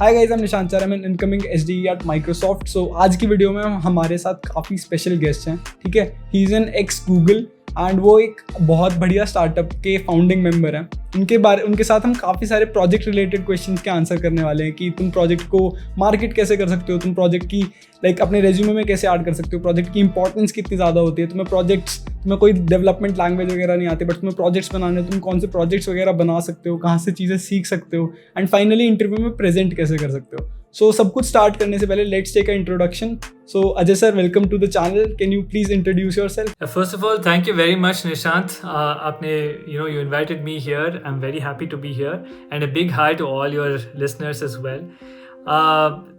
Hi guys, I am Nishant चार, I am incoming SD at Microsoft. So आज की video में हमारे साथ काफ़ी स्पेशल गेस्ट हैं, ठीक है। He is an x Google and वो एक बहुत बढ़िया स्टार्टअप के फाउंडिंग मेंबर हैं। उनके साथ हम काफ़ी सारे प्रोजेक्ट रिलेटेड क्वेश्चंस के आंसर करने वाले हैं कि तुम प्रोजेक्ट को मार्केट कैसे कर सकते हो, तुम प्रोजेक्ट की अपने रेज्यूमे में कैसे ऐड कर सकते हो, प्रोजेक्ट की इंपॉर्टेंस कितनी ज़्यादा होती है, तुम्हें कोई डेवलपमेंट लैंग्वेज वगैरह नहीं आती बट तुम्हें प्रोजेक्ट्स बनाने, तुम कौन से प्रोजेक्ट्स वगैरह बना सकते हो, कहाँ से चीज़ें सीख सकते हो एंड फाइनली इंटरव्यू में प्रेजेंट कैसे कर सकते हो। सो सब कुछ स्टार्ट करने से पहले let's take a introduction. So Ajay sir, welcome to the channel. Can you please introduce yourself? First of all, thank you very much, Nishant. You invited me here. I'm very happy to be here, and a big hi to all your listeners as well.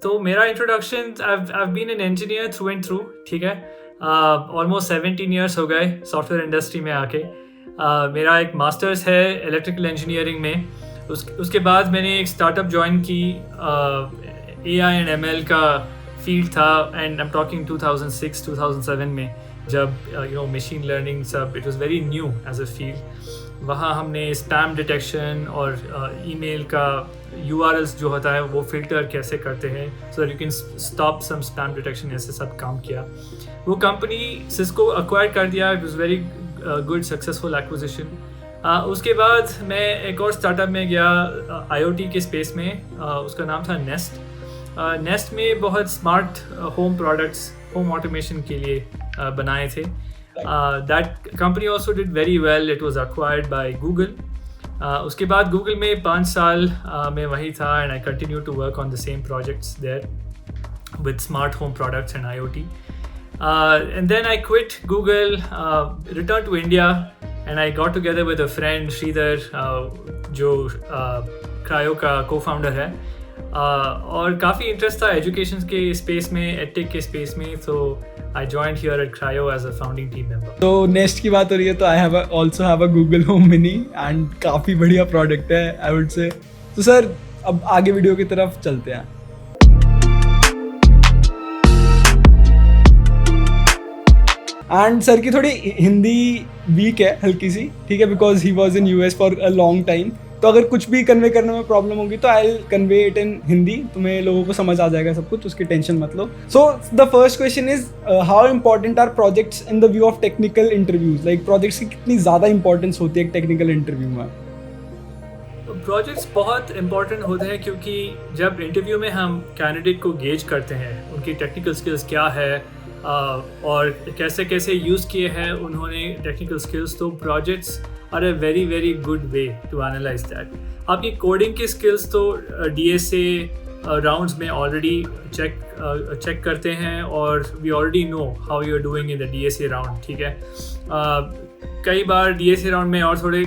तो मेरा introduction, I've been an engineer through and through, ठीक है। Almost 17 years हो गए software industry में आके। मेरा एक मास्टर्स है इलेक्ट्रिकल इंजीनियरिंग में। उसके बाद मैंने एक स्टार्टअप ज्वाइन की, AI एंड ML का फील्ड था, एंड आई एम टॉकिंग 2006-2007 में, जब मशीन लर्निंग सब it was very new as a field. वहाँ हमने स्पैम डिटेक्शन और ईमेल का URLs जो होता है वो फिल्टर कैसे करते हैं so that you can stop some spam detection, ऐसे सब काम किया। वो कंपनी सिस्को अक्वायर कर दिया। It was very good successful acquisition. उसके बाद मैं एक और स्टार्टअप में गया IoT के स्पेस में, उसका नाम था नेस्ट। नेस्ट में बहुत smart home products, home automation के लिए बनाए थे। That company also did very well. It was acquired by Google. उसके बाद गूगल में 5 साल मैं वही था, and I continue to work on the same projects there with smart home products and IoT. And then I quit Google, returned to India, and I got together with a friend, Sridhar, जो Cryo का co-founder है। और काफ़ी interest था education के space में, edtech के space में, तो I joined here at Cryo as a founding team member. तो नेक्स्ट की बात हो रही है, तो I have also have a Google home mini and काफ़ी बढ़िया प्रोडक्ट है, आई वुड से। तो सर, अब आगे वीडियो की तरफ चलते हैं। एंड सर की थोड़ी हिंदी वीक है, हल्की सी, ठीक है, because he was in US for a long time. तो अगर कुछ भी कन्वे करने में प्रॉब्लम होगी तो I will convey it in Hindi, तुम्हें लोगों को समझ आ जाएगा सब कुछ, उसकी टेंशन मत लो। So the first question is, how important are projects in the view of technical interviews? Like projects की कितनी ज़्यादा इंपॉर्टेंस होती है एक टेक्निकल इंटरव्यू में? प्रोजेक्ट्स बहुत इंपॉर्टेंट होते हैं, क्योंकि जब इंटरव्यू में हम कैंडिडेट को गेज करते हैं, उनकी टेक्निकल स्किल्स क्या है और कैसे कैसे यूज़ किए हैं उन्होंने टेक्निकल स्किल्स, तो projects are a very very good way to analyse that. आपकी कोडिंग की स्किल्स तो DSA राउंड्स में ऑलरेडी चेक करते हैं, और we already know how you are doing in the DSA round, ठीक है। कई बार DSA राउंड में और थोड़े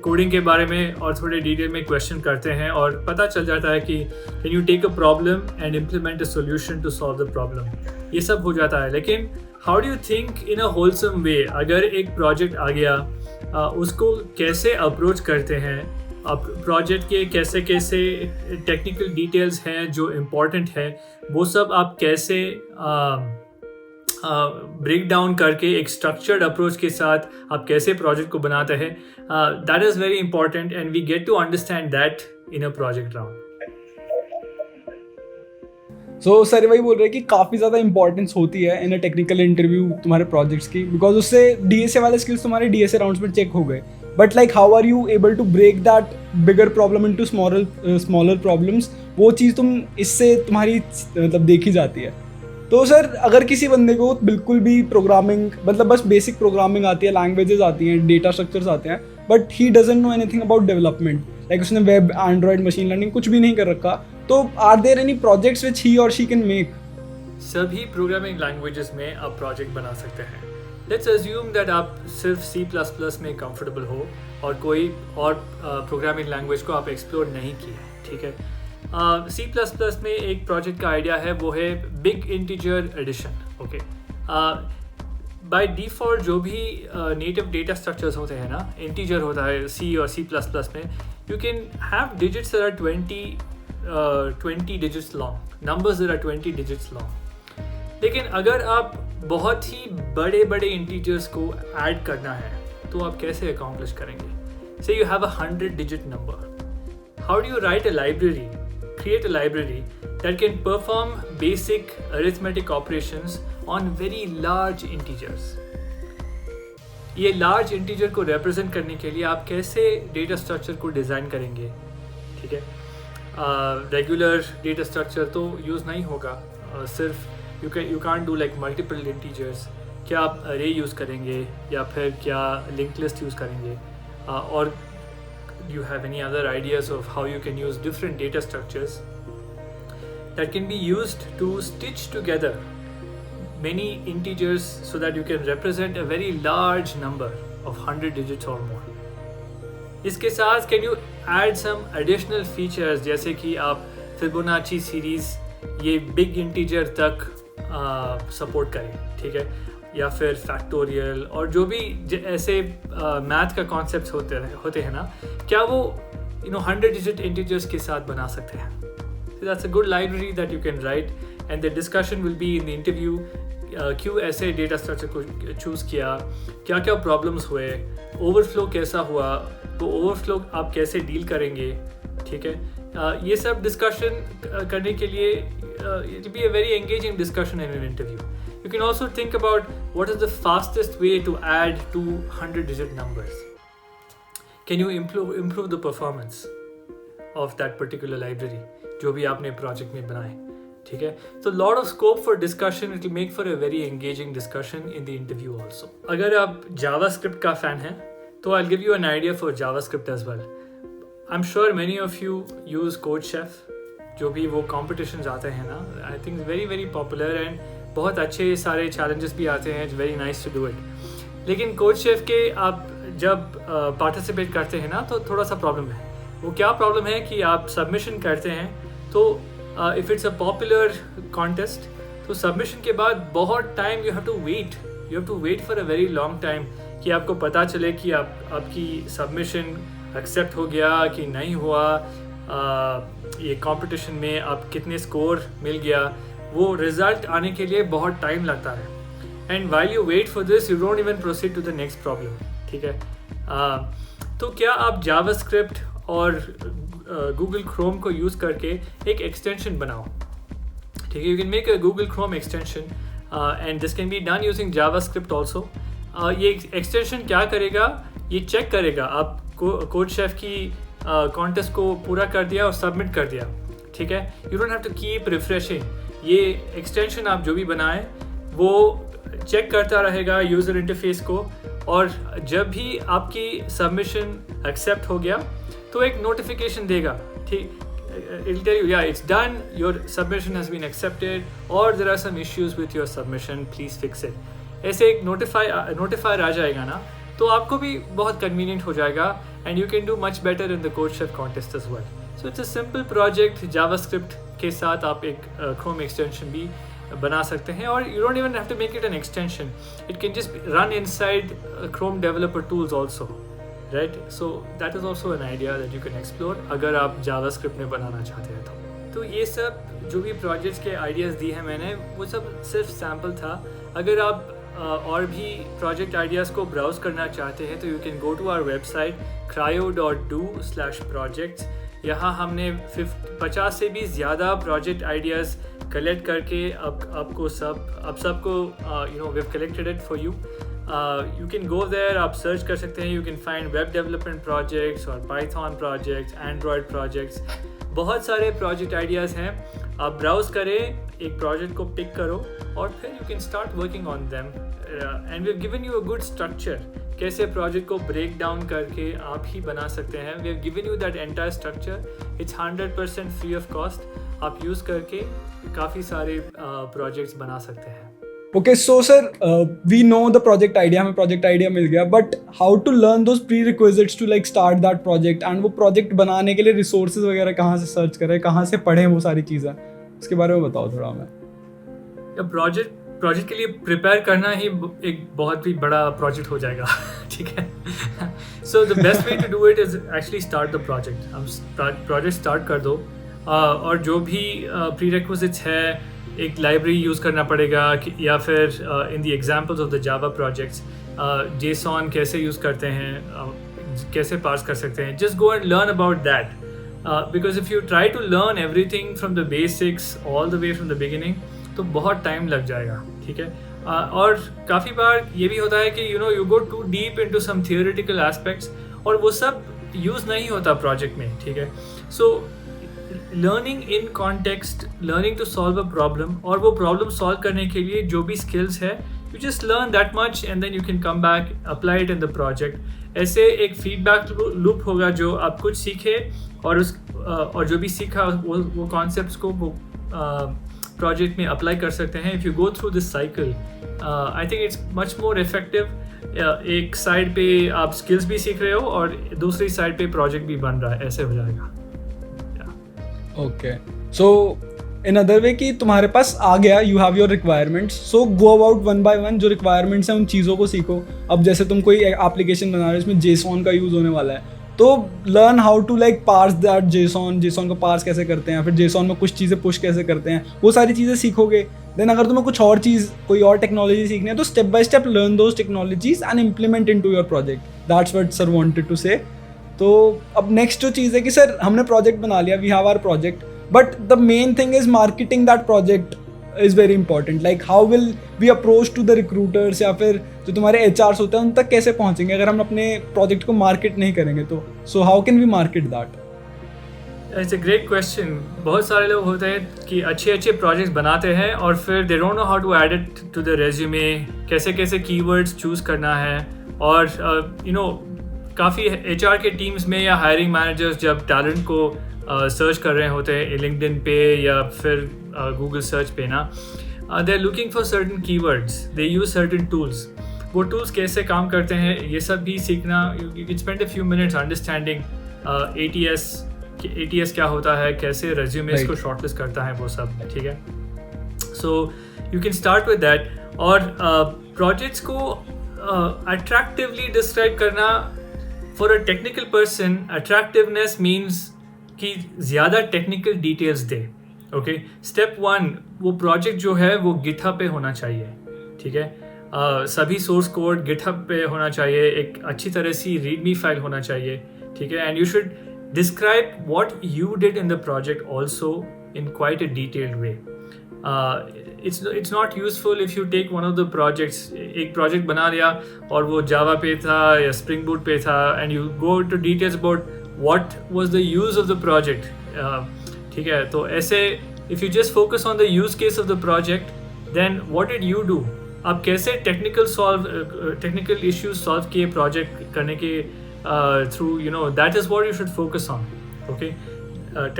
कोडिंग के बारे में और थोड़े डिटेल में क्वेश्चन करते हैं, और पता चल जाता है कि can you take a problem and implement a solution to solve the problem, ये सब हो जाता है। लेकिन how do you think in a wholesome way, अगर एक प्रोजेक्ट आ गया, उसको कैसे अप्रोच करते हैं, प्रोजेक्ट के कैसे कैसे टेक्निकल डिटेल्स हैं जो इम्पोर्टेंट है, वो सब आप कैसे ब्रेक डाउन करके एक स्ट्रक्चर्ड अप्रोच के साथ आप कैसे प्रोजेक्ट को बनाते हैं, that is very important, and we get to understand that in a project round. So sir वही बोल रहे हैं कि काफ़ी ज़्यादा इंपॉर्टेंस होती है इन अ टेक्निकल इंटरव्यू तुम्हारे प्रोजेक्ट्स की, बिकॉज उससे DSA वाले स्किल्स तुम्हारे DSA राउंड्स में चेक हो गए, but like how are you able to break that bigger problem into smaller problems, वो चीज़ इससे तुम्हारी देखी जाती है। तो सर, अगर किसी बंदे को बिल्कुल भी प्रोग्रामिंग, बस बेसिक प्रोग्रामिंग आती है, लैंग्वेजेस आती हैं, डेटा स्ट्रक्चर्स आते हैं, but he doesn't know anything about development, like उसने वेब, एंड्रॉयड, मशीन लर्निंग कुछ भी नहीं कर रखा, तो are there any projects which he और शी कैन मेक? सभी प्रोग्रामिंग लैंग्वेजेस में आप प्रोजेक्ट बना सकते हैं। लेट्स अज्यूम दैट आप सिर्फ C++ में कंफर्टेबल हो और कोई और प्रोग्रामिंग लैंग्वेज को आप एक्सप्लोर नहीं किया, ठीक है। C++ में एक प्रोजेक्ट का आइडिया है, वो है big integer addition, okay. By default जो भी नेटिव डेटा स्ट्रक्चर्स होते हैं ना, इंटीजर होता है C और C++ में, you can have digits that are 20 digits long, numbers that are 20 digits long. लेकिन अगर आप बहुत ही बड़े बड़े इंटीजर्स को ऐड करना है, तो आप कैसे अकाउंटलिश करेंगे? से you have 100 digit number, how do you right a library create a library that can perform basic arithmetic operations on very large integers. ये large integer को represent करने के लिए आप कैसे data structure को design करेंगे, ठीक है? Regular data structure तो use नहीं होगा, सिर्फ you can't do like multiple integers. क्या आप array use करेंगे या फिर क्या linked list use करेंगे, और do you have any other ideas of how you can use different data structures that can be used to stitch together many integers so that you can represent a very large number of 100 digits or more. इसके साथ can you add some additional features जैसे कि आप Fibonacci series ये big integer तक support करें, ठीक है, या फिर फैक्टोरियल और जो भी ऐसे मैथ का कॉन्सेप्ट्स होते हैं ना, क्या वो 100 डिजिट इंटीजर्स के साथ बना सकते हैं. So that's a good library that you can write, and the discussion will be in the interview. क्यों ऐसे डेटा स्ट्रक्चर को चूज़ किया, क्या क्या प्रॉब्लम्स हुए, ओवरफ्लो कैसा हुआ, तो ओवरफ्लो आप कैसे डील करेंगे, ठीक है. ये सब डिस्कशन करने के लिए it will be a very engaging discussion in an interview. You can also think about what is the fastest way to add 200 digit numbers. Can you improve the performance of that particular library जो भी आपने project में बनाए, ठीक है. So lot of scope for discussion. It will make for a very engaging discussion in the interview also. अगर आप JavaScript का fan हैं तो I'll give you an idea for JavaScript as well. I'm sure many of you use CodeChef. जो भी वो competitions आते हैं ना, I think it's very very popular and बहुत अच्छे सारे challenges भी आते हैं. It's very nice to do it. लेकिन CodeChef के आप जब participate करते हैं ना तो थोड़ा सा problem है. वो क्या problem है कि आप submission करते हैं तो if it's a popular contest तो submission के बाद बहुत time you have to wait for a very long time कि आपको पता चले कि आपकी submission accept हो गया कि नहीं हुआ, ये कंपटीशन में आप कितने स्कोर मिल गया, वो रिजल्ट आने के लिए बहुत टाइम लगता है. And while you wait for this you don't even proceed to the next problem, ठीक है. तो क्या आप जावास्क्रिप्ट और गूगल क्रोम को यूज़ करके एक एक्सटेंशन बनाओ, ठीक है. You can make a Google Chrome extension and this can be done using JavaScript also. ये एक्सटेंशन क्या करेगा, ये चेक करेगा आप CodeChef की कॉन्टेस्ट को पूरा कर दिया और सबमिट कर दिया, ठीक है. You don't have to keep refreshing. ये एक्सटेंशन आप जो भी बनाए वो चेक करता रहेगा यूज़र इंटरफेस को, और जब भी आपकी सबमिशन एक्सेप्ट हो गया तो एक नोटिफिकेशन देगा, ठीक. It'll tell you, yeah, it's done, your submission has been accepted, or there are some issues with your submission, please fix it. ऐसे एक नोटिफायर आ जाएगा ना, तो आपको भी बहुत कन्वीनियंट हो जाएगा and you can do much better in the CodeChef contest as well. So it's a simple project. JavaScript के साथ आप एक Chrome extension भी बना सकते हैं, और you don't even have to make it an extension. It can just run inside Chrome developer tools also, right? So that is also an idea that you can explore अगर आप JavaScript में बनाना चाहते हैं तो ये सब जो भी projects के ideas दिए हैं मैंने, वो सब सिर्फ sample था. अगर आप और भी प्रोजेक्ट आइडियाज़ को ब्राउज़ करना चाहते हैं तो you can go to our website cryo.do/projects. यहाँ हमने 50 से भी ज़्यादा प्रोजेक्ट आइडियाज़ कलेक्ट करके आपको सबको we have collected it for you. You can go there, आप सर्च कर सकते हैं. You can find web development projects और पाइथन प्रोजेक्ट्स, एंड्रॉयड प्रोजेक्ट्स, बहुत सारे प्रोजेक्ट आइडियाज़ हैं. आप ब्राउज़ करें, एक प्रोजेक्ट को पिक करो और फिर you can start working on them. And we have given you a good structure, कैसे प्रोजेक्ट को ब्रेक डाउन करके आप ही बना सकते हैं. We have given you that entire structure. It's 100% free of cost. आप यूज़ करके काफ़ी सारे प्रोजेक्ट्स बना सकते हैं. Okay, so sir, we know the project idea, हमें project idea मिल गया, but how to learn those prerequisites to like start that project, and वो project बनाने के लिए resources वगैरह कहाँ से search करें, कहाँ से पढ़ें वो सारी चीज़ें, उसके बारे में बताओ थोड़ा हमें. प्रोजेक्ट के लिए प्रिपेयर करना ही एक बहुत ही बड़ा प्रोजेक्ट हो जाएगा, ठीक है. So the best way to do it is actually start the project. हम प्रोजेक्ट स्टार्ट कर दो, और जो भी प्रीरेक्विजिट्स है, एक लाइब्रेरी यूज़ करना पड़ेगा, या फिर in the examples of the Java projects JSON कैसे यूज़ करते हैं, कैसे पास कर सकते हैं. Just go and learn about that. Because if you try to learn everything from the basics all the way from the beginning तो बहुत time लग जाएगा, ठीक है. और काफ़ी बार ये भी होता है कि you go too deep into some theoretical aspects और वो सब यूज़ नहीं होता प्रोजेक्ट में, ठीक है. So learning in context, learning to solve a problem, और वो प्रॉब्लम सॉल्व करने के लिए जो भी स्किल्स है you just learn that much and then you can come back apply it in the project. ऐसे एक फीडबैक लूप होगा जो आप कुछ सीखे और जो भी सीखा वो कॉन्सेप्ट्स को वो प्रोजेक्ट में अप्लाई कर सकते हैं. If you go through this cycle I think it's much more effective. एक साइड पे आप स्किल्स भी सीख रहे हो और दूसरी साइड पे प्रोजेक्ट भी बन रहा है, ऐसे हो जाएगा. Okay, so in other way कि तुम्हारे पास आ गया, you have your requirements, so go about one by one जो रिक्वायरमेंट्स हैं उन चीज़ों को सीखो. अब जैसे तुम कोई एप्लीकेशन बना रहे हो इसमें JSON का यूज़ होने वाला है, तो learn how to like parse that JSON को पार्स कैसे करते हैं, फिर JSON में कुछ चीज़ें पुश कैसे करते हैं, वो सारी चीज़ें सीखोगे. देन अगर तुम्हें कुछ और चीज़, कोई और टेक्नोलॉजी सीखनी है तो step by step learn those technologies and implement into your project. That's what sir wanted to say. तो अब नेक्स्ट जो चीज़ है कि सर हमने प्रोजेक्ट बना लिया, we have our project, but the main thing is marketing that project is very important. Like how will we approach to the recruiters, या फिर जो तुम्हारे HRs होते हैं उन तक कैसे पहुंचेंगे अगर हम अपने प्रोजेक्ट को मार्केट नहीं करेंगे तो. So how can we market that? It's a great question. बहुत सारे लोग होते हैं कि अच्छे प्रोजेक्ट्स बनाते हैं और फिर they don't know how to add it to the resume, कैसे कीवर्ड्स चूज़ करना है. और काफ़ी HR के टीम्स में या हायरिंग मैनेजर्स जब टैलेंट को सर्च कर रहे होते हैं लिंक्डइन पे या फिर गूगल सर्च पे ना, they are looking for certain keywords, they use certain tools. वो टूल्स कैसे काम करते हैं ये सब भी सीखना. You can spend a few minutes understanding ATS क्या होता है, कैसे रेज्यूमेस को शॉर्टलिस्ट करता है, वो सब, ठीक है. So you can start with that. और प्रोजेक्ट्स को अट्रैक्टिवली डिस्क्राइब करना for a technical person. Attractiveness means कि ज़्यादा टेक्निकल डिटेल्स दे. ओके, स्टेप 1, वो प्रोजेक्ट जो है वो गिटहब पे होना चाहिए, ठीक है. सभी सोर्स कोड गिटहब पे होना चाहिए, एक अच्छी तरह से रीडमी फाइल होना चाहिए, ठीक है. And you should describe what you did in the project also in quite a detailed way. It's not useful if you take one of the projects, एक प्रोजेक्ट बना लिया और वो जावा पे था या स्प्रिंग बूट पे था, and you go to details about what was the use of the project, ठीक है. तो ऐसे if you just focus on the use case of the project, then what did you do, आप कैसे technical issues solve किए project करने के through, that is what you should focus on. Okay,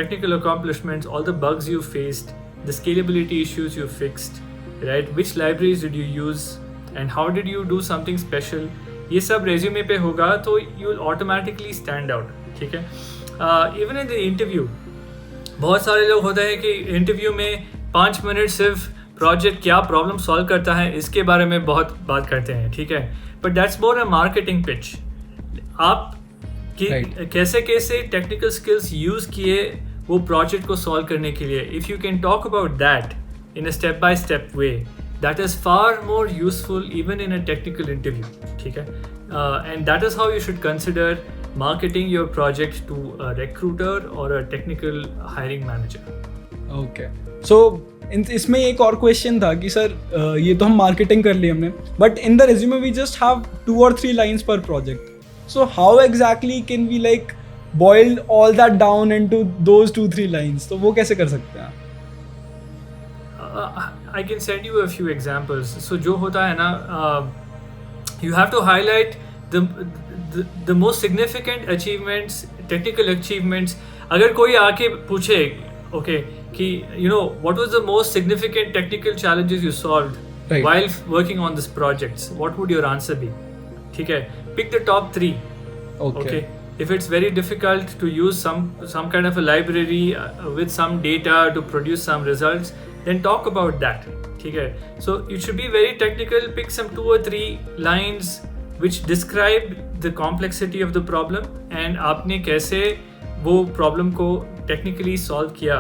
technical accomplishments, all the bugs you faced, the scalability issues you fixed, right, which libraries did you use and how did you do something special, ये सब resume पे होगा तो you will automatically stand out, ठीक है. Even in the interview बहुत सारे लोग होते हैं कि इंटरव्यू में 5 मिनट सिर्फ प्रोजेक्ट क्या प्रॉब्लम सॉल्व करता है इसके बारे में बहुत बात करते हैं, ठीक है. But that's more a marketing pitch. आप कैसे टेक्निकल स्किल्स यूज़ किए वो प्रोजेक्ट को सॉल्व करने के लिए. If you can talk about that in a step by step way, that is far more useful even in a technical interview, ठीक है. And that is how you should consider marketing your project to a recruiter or a technical hiring manager. Okay, so इसमें एक और question था कि sir ये तो हम मार्केटिंग कर ली हमने, but in the resume we just have 2 or 3 lines पर project. So how exactly can we like boil all that down into those 2-3 lines? तो वो कैसे कर सकते हैं? I can send you a few examples. So जो होता है ना, you have to highlight the most significant achievements, technical achievements. अगर कोई आके पूछे okay कि what was the most significant technical challenges you solved while working on this projects, what would your answer be? ठीक है, pick the top 3. Okay, if it's very difficult to use some kind of a library with some data to produce some results, then talk about that, ठीक है. So you should be very technical, pick some 2 or 3 lines which describe the complexity of the problem and आपने कैसे वो problem को technically solve किया,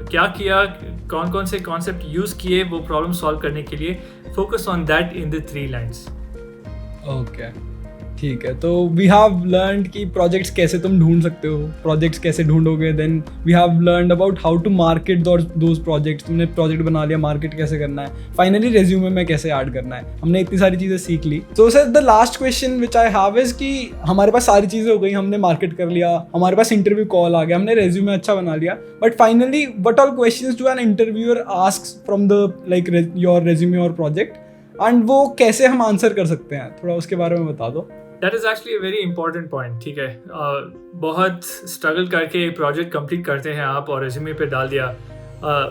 क्या किया, कौन से कॉन्सेप्ट यूज़ किए वो प्रॉब्लम सॉल्व करने के लिए. Focus on that in the 3 lines. Okay, ठीक है, तो वी हैव लर्नड कि प्रोजेक्ट्स कैसे तुम ढूंढ सकते हो, प्रोजेक्ट्स कैसे ढूंढोगे, then we have learned about how to market those projects. तुमने प्रोजेक्ट बना लिया, मार्केट कैसे करना है, फाइनली रेज्यूमे में कैसे ऐड करना है, हमने इतनी सारी चीज़ें सीख ली। तो sir the last question which I have is कि हमारे पास सारी चीज़ें हो गई, हमने मार्केट कर लिया, हमारे पास इंटरव्यू कॉल आ गया, हमने रेज्यूमे अच्छा बना लिया, but finally what all questions do an interviewer asks from the like your resume और प्रोजेक्ट, एंड वो कैसे हम आंसर कर सकते हैं, थोड़ा उसके बारे में बता दो। That is actually a very important point. ठीक है, बहुत स्ट्रगल करके एक प्रोजेक्ट कंप्लीट करते हैं आप और रेज्यूमे पे डाल दिया,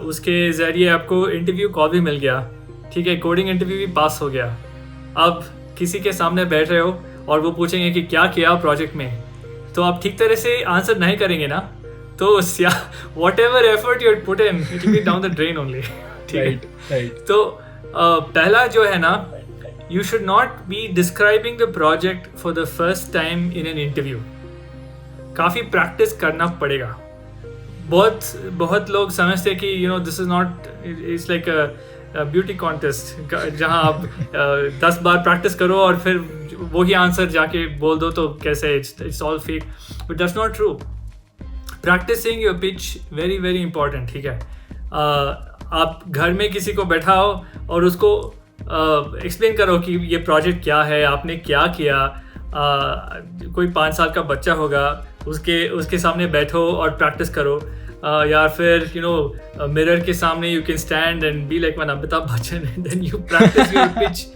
उसके ज़रिए आपको इंटरव्यू कॉल भी मिल गया, ठीक है, कोडिंग इंटरव्यू भी पास हो गया। अब किसी के सामने बैठ रहे हो और वो पूछेंगे कि क्या किया प्रोजेक्ट में, तो आप ठीक तरह से आंसर नहीं करेंगे ना, तो what ever effort you put in it will be down the drain only. ठीक है, तो पहला जो है ना, you should not be describing the project for the first time in an interview. काफ़ी प्रैक्टिस करना पड़ेगा। बहुत लोग समझते हैं कि this is not, it's like a beauty contest जहाँ आप 10 बार प्रैक्टिस करो और फिर वही आंसर जाके बोल दो, तो कैसे, it's all fake, but that's not true. Practicing your pitch very very important। ठीक है, आप घर में किसी को बैठाओ और उसको एक्सप्लेन करो कि ये प्रोजेक्ट क्या है, आपने क्या किया। कोई 5 साल का बच्चा होगा, उसके सामने बैठो और प्रैक्टिस करो, या फिर मिरर के सामने you can stand and be like one Amitabh Bachchan, then you practise your pitch.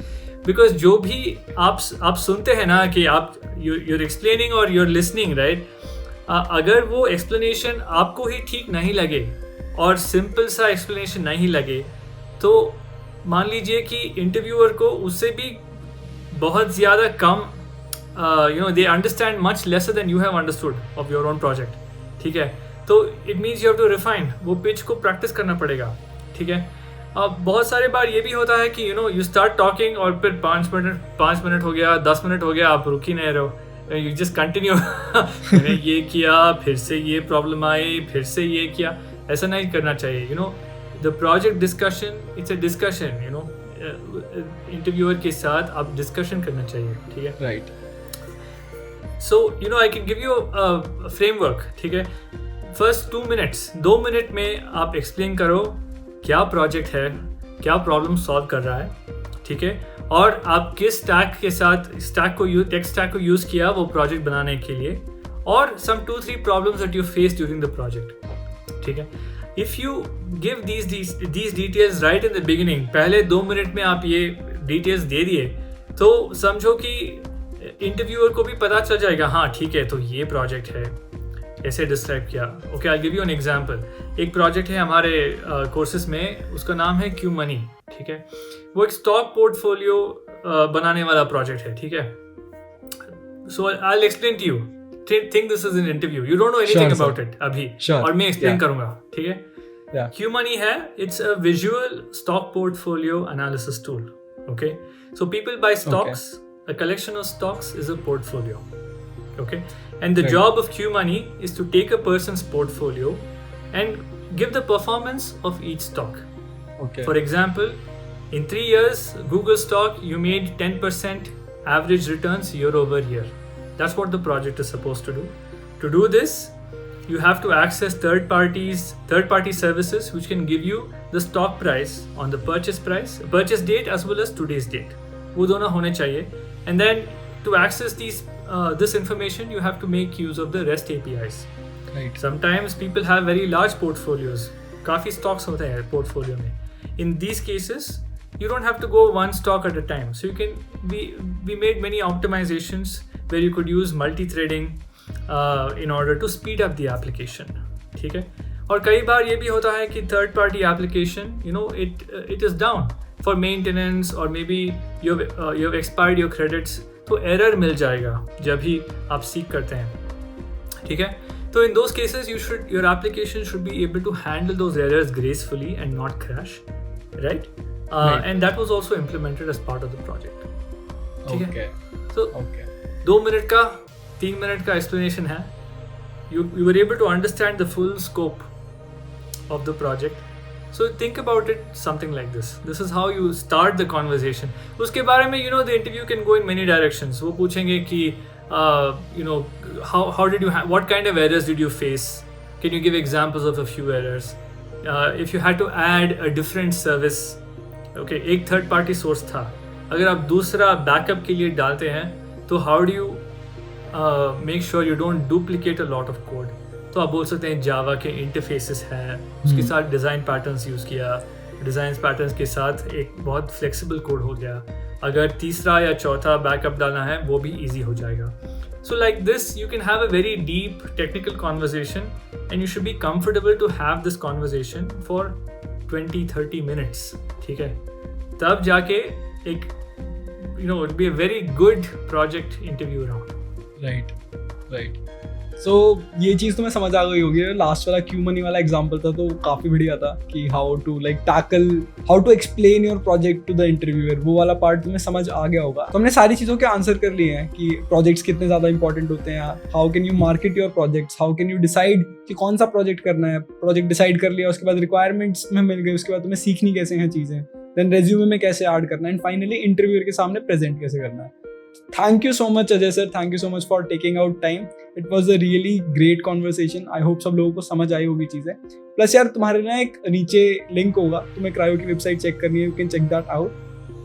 Because जो भी आप सुनते हैं ना कि आप यूर एक्सप्लेनिंग और यूर लिसनिंग, राइट, अगर वो एक्सप्लेनेशन आपको ही ठीक नहीं लगे और सिंपल सा एक्सप्लेनेशन नहीं लगे, तो मान लीजिए कि इंटरव्यूअर को उससे भी बहुत ज़्यादा कम they understand much lesser than you have understood of your own project. ठीक है, तो it means you have to refine, वो पिच को प्रैक्टिस करना पड़ेगा। ठीक है, अब बहुत सारे बार ये भी होता है कि यू स्टार्ट टॉकिंग और फिर 5 मिनट हो गया, 10 मिनट हो गया, आप रुक ही नहीं रहो, यू जस्ट कंटिन्यू। मैंने ये किया, फिर से ये प्रॉब्लम आई, फिर से ये किया, ऐसा नहीं करना चाहिए। The project discussion, it's a discussion, interviewer के साथ आप discussion करना चाहिए। ठीक है, right. So I can give you a framework। ठीक है, first 2 minutes, 2 मिनट में आप explain करो क्या project है, क्या problem solve कर रहा है। ठीक है, और आप किस stack के साथ tech stack को use किया वो project बनाने के लिए, और some 2-3 problems that you faced during the project। ठीक है, if you give these details right in the beginning, पहले 2 मिनट में आप ये डिटेल्स दे दिए, तो समझो कि इंटरव्यूअर को भी पता चल जाएगा, हाँ ठीक है, तो ये प्रोजेक्ट है, ऐसे डिस्क्राइब किया। Okay, I give you an example. एक प्रोजेक्ट है हमारे कोर्सेज में, उसका नाम है क्यू मनी। ठीक है, वो एक स्टॉक पोर्टफोलियो बनाने वाला प्रोजेक्ट है। ठीक है, so I will explain to you, think this is an interview, you don't know anything about it अभी, और मैं explain करूँगा। ठीक है, Q-Money है, it's a visual stock portfolio analysis tool। Okay, so people buy stocks, a collection of stocks is a portfolio। Okay, and the job of Q-Money is to take a person's portfolio and give the performance of each stock। Okay, for example, in 3 years Google stock you made 10% average returns year over year। That's what the project is supposed to do. To do this, you have to access third party services which can give you the stock price on the purchase date as well as today's date. वो दोनों होने चाहिए। And then to access this information, you have to make use of the REST APIs। Right. Sometimes people have very large portfolios. काफी stocks होते हैं portfolio में। In these cases, you don't have to go one stock at a time. So we made many optimizations where you could use multi-threading in order to speed up the application। ठीक है, और कई बार ये भी होता है कि third party application, it is down for maintenance, or maybe you have expired your credits, तो error मिल जाएगा जब भी आप seek करते हैं। ठीक है, तो in those cases your application should be able to handle those errors gracefully and not crash, right? And that was also implemented as part of the project। ठीक है, so 2 मिनट का 3 मिनट का explanation है। You were able to understand the full scope of the project, So think about it something like this. This is how you start the conversation. उसके बारे में the interview can go in many directions. वो पूछेंगे कि how did you what kind of errors did you face? Can you give examples of a few errors? If you had to add a different service, okay, एक third party source था, अगर आप दूसरा backup के लिए डालते हैं तो how do you make sure you don't duplicate a lot of code? तो आप बोल सकते हैं जावा के इंटरफेसेस हैं, उसके साथ डिज़ाइन पैटर्न्स यूज़ किया, डिज़ाइन पैटर्न्स के साथ एक बहुत फ्लेक्सिबल कोड हो गया, अगर तीसरा या चौथा बैकअप डालना है वो भी इजी हो जाएगा. So like this you can have a very deep technical conversation and you should be comfortable to have this conversation for 20-30 minutes. ठीक है, तब जाके एक it be a very good project interview round. Right. So ये चीज़ तो मैं समझ आ गई होगी. लास्ट वाला क्यू मनी वाला एग्जांपल था तो काफ़ी बढ़िया था कि how to explain your project to the interviewer. वो वाला पार्ट तुम्हें समझ आ गया होगा. तो हमने सारी चीज़ों के आंसर कर लिए हैं कि प्रोजेक्ट्स कितने ज़्यादा इंपॉर्टेंट होते हैं, how can you market your projects, how can you decide कि कौन सा प्रोजेक्ट करना है. प्रोजेक्ट डिसाइड कर लिया, उसके बाद रिक्वायरमेंट्स में मिल गई, उसके बाद तुम्हें सीखनी कैसे हैं चीज़ें, देन रेज्यूमे में कैसे ऐड करना है, एंड फाइनली इंटरव्यूअर के सामने प्रेजेंट कैसे करना है. Thank you so much Ajay sir, thank you so much for taking out time. It was a really great conversation. I hope सब लोगों को समझ आई होगी चीज़ें. प्लस यार तुम्हारे ना एक नीचे लिंक होगा, तुम्हें क्रायो की वेबसाइट चेक करनी है, you can check that out,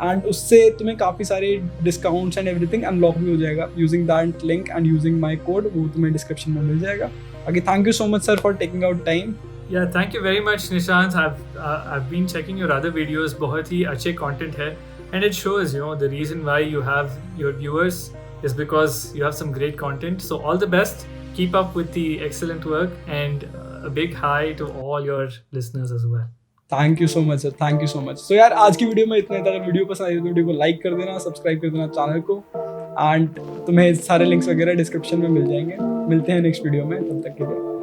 and उससे तुम्हें काफ़ी सारे डिस्काउंट्स एंड एवरीथिंग अनलॉक भी हो जाएगा using that link and using my code. वो तुम्हें डिस्क्रिप्शन में मिल जाएगा. आगे thank you so much sir for taking out time. Yeah, thank you very much Nishant. I've been checking your other videos, बहुत ही अच्छे content है. And it shows, the reason why you have your viewers is because you have some great content. So all the best. Keep up with the excellent work, and a big hi to all your listeners as well. Thank you so much sir, thank you so much. So यार आज की video में इतना था. अगर video पसंद आई तो video को लाइक कर देना, सब्सक्राइब कर देना चैनल को, एंड तुम्हें सारे लिंक्स वगैरह डिस्क्रिप्शन में मिल जाएंगे. मिलते हैं नेक्स्ट वीडियो में, तब तक के लिए